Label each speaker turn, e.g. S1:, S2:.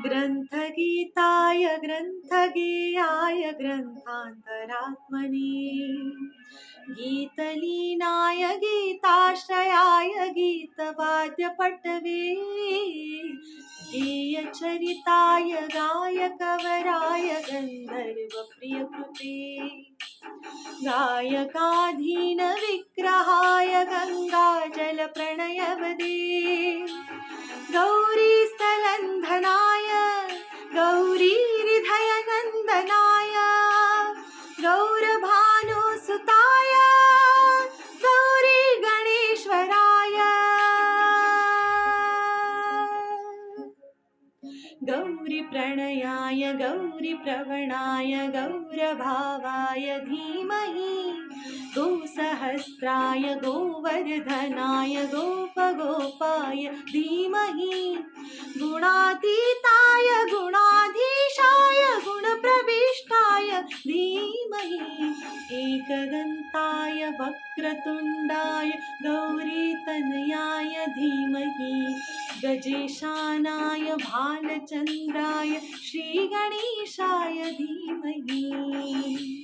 S1: ग्रन्थगीताय ग्रन्थगेयाय ग्रन्थान्तरात्मने गीतलीनाय गीताश्रयाय गीतवाद्यपटवे गेयचरिताय गायकवराय गन्धर्वप्रियकृते गायकाधीनविग्रहाय गङ्गाजलप्रणयवदे गौरीस्थलन्धनाय गौरीहृदयनन्दनाय गौरभानुसुताय गौरीगणेश्वराय गौरीप्रणयाय गौरीप्रवणाय गौरभावाय धीमहि गोसहस्राय गोवर्धनाय गोपगोपाय धीमहि गुणातीताय गुणाधीशाय गुणप्रविष्टाय धीमहि एकदन्ताय वक्रतुण्डाय गौरीतनयाय धीमहि गजेशानाय भालचन्द्राय श्रीगणेशाय धीमहि।